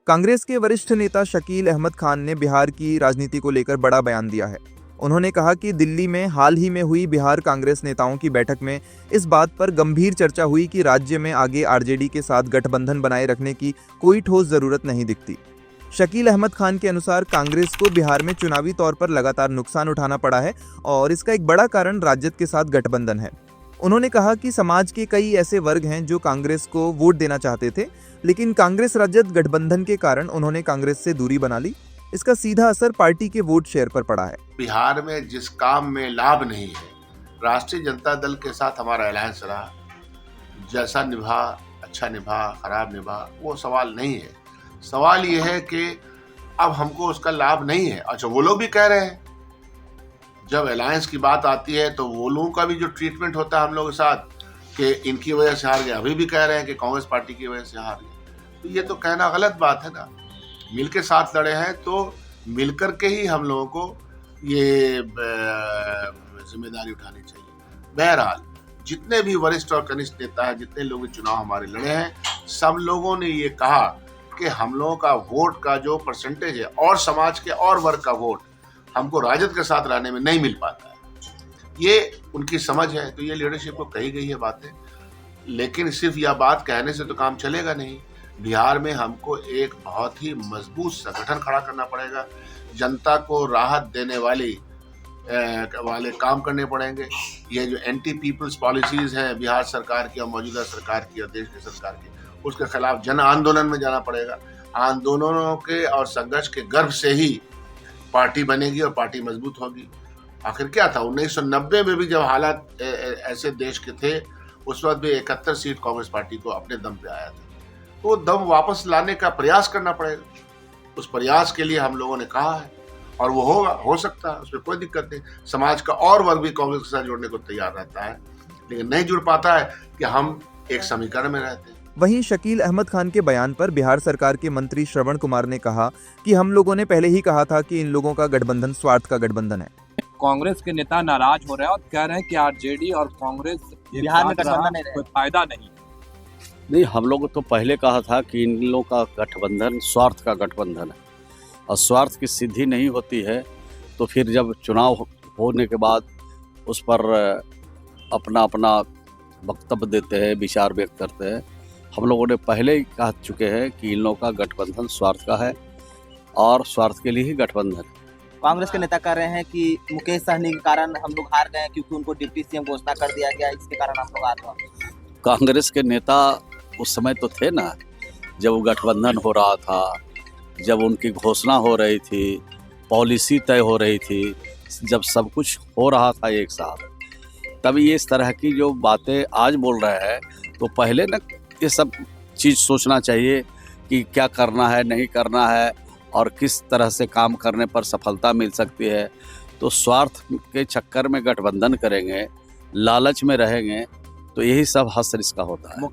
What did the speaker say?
कांग्रेस के वरिष्ठ नेता शकील अहमद खान ने बिहार की राजनीति को लेकर बड़ा बयान दिया है। उन्होंने कहा कि दिल्ली में हाल ही में हुई बिहार कांग्रेस नेताओं की बैठक में इस बात पर गंभीर चर्चा हुई कि राज्य में आगे आरजेडी के साथ गठबंधन बनाए रखने की कोई ठोस जरूरत नहीं दिखती। शकील अहमद खान के अनुसार कांग्रेस को बिहार में चुनावी तौर पर लगातार नुकसान उठाना पड़ा है और इसका एक बड़ा कारण राजद के साथ गठबंधन है। उन्होंने कहा कि समाज के कई ऐसे वर्ग हैं जो कांग्रेस को वोट देना चाहते थे, लेकिन कांग्रेस राजद गठबंधन के कारण उन्होंने कांग्रेस से दूरी बना ली। इसका सीधा असर पार्टी के वोट शेयर पर पड़ा है। बिहार में जिस काम में लाभ नहीं है, राष्ट्रीय जनता दल के साथ हमारा अलायंस रहा, जैसा निभा, अच्छा निभा, खराब निभा, वो सवाल नहीं है। सवाल ये है कि अब हमको उसका लाभ नहीं है। अच्छा, वो लोग भी कह रहे हैं, जब अलायंस की बात आती है तो वो लोगों का भी जो ट्रीटमेंट होता है हम लोगों के साथ कि इनकी वजह से हार गए, अभी भी कह रहे हैं कि कांग्रेस पार्टी की वजह से हार गए। तो ये तो कहना गलत बात है ना। मिल के साथ लड़े हैं तो मिलकर के ही हम लोगों को ये जिम्मेदारी उठानी चाहिए। बहरहाल जितने भी वरिष्ठ और कनिष्ठ नेता हैं, जितने लोग चुनाव हमारे लड़े हैं, सब लोगों ने ये कहा कि हम लोगों का वोट का जो परसेंटेज है और समाज के और वर्ग का वोट हमको राजद के साथ रहने में नहीं मिल पाता है। ये उनकी समझ है, तो ये लीडरशिप को कही गई है बातें, लेकिन सिर्फ यह बात कहने से तो काम चलेगा नहीं। बिहार में हमको एक बहुत ही मजबूत संगठन खड़ा करना पड़ेगा। जनता को राहत देने वाले काम करने पड़ेंगे। ये जो एंटी पीपल्स पॉलिसीज हैं बिहार सरकार की और मौजूदा सरकार की और देश की सरकार की, उसके खिलाफ जन आंदोलन में जाना पड़ेगा। आंदोलनों के और संघर्ष के गर्भ से ही पार्टी बनेगी और पार्टी मजबूत होगी। आखिर क्या था, 1990 में भी जब हालात ऐसे देश के थे, उस वक्त भी 71 सीट कांग्रेस पार्टी को अपने दम पे आया था। तो दम वापस लाने का प्रयास करना पड़ेगा। उस प्रयास के लिए हम लोगों ने कहा है और वो होगा, हो सकता है, उसमें कोई दिक्कत नहीं। समाज का और वर्ग भी कांग्रेस के साथ जुड़ने को तैयार रहता है, लेकिन नहीं जुड़ पाता है कि हम एक समीकरण में रहते हैं। वहीं शकील अहमद खान के बयान पर बिहार सरकार के मंत्री श्रवण कुमार ने कहा कि हम लोगों ने पहले ही कहा था कि इन लोगों का गठबंधन स्वार्थ का गठबंधन है। कांग्रेस के नेता नाराज हो रहे हैं और कह रहे हैं कि आरजेडी और कांग्रेस बिहार में गठबंधन नहीं, कोई फायदा नहीं। हम लोग तो पहले कहा था कि इन लोगों का गठबंधन स्वार्थ का गठबंधन है और स्वार्थ की सिद्धि नहीं होती है तो फिर जब चुनाव होने के बाद उस पर अपना अपना वक्तव्य देते हैं, विचार व्यक्त करते हैं। हम लोगों ने पहले ही कह चुके हैं कि इन लोगों का गठबंधन स्वार्थ का है और स्वार्थ के लिए ही गठबंधन। कांग्रेस के नेता कह रहे हैं कि मुकेश सहनी के कारण हम लोग हार गए क्योंकि उनको डिप्टी सीएम घोषणा कर दिया गया, इसके कारण हम लोग हार गए। कांग्रेस के नेता उस समय तो थे ना, जब वो गठबंधन हो रहा था, जब उनकी घोषणा हो रही थी, पॉलिसी तय हो रही थी, जब सब कुछ हो रहा था एक साथ, तब ये इस तरह की जो बातें आज बोल रहे हैं, तो पहले ना ये सब चीज़ सोचना चाहिए कि क्या करना है, नहीं करना है और किस तरह से काम करने पर सफलता मिल सकती है। तो स्वार्थ के चक्कर में गठबंधन करेंगे, लालच में रहेंगे, तो यही सब हश्र इसका होता है।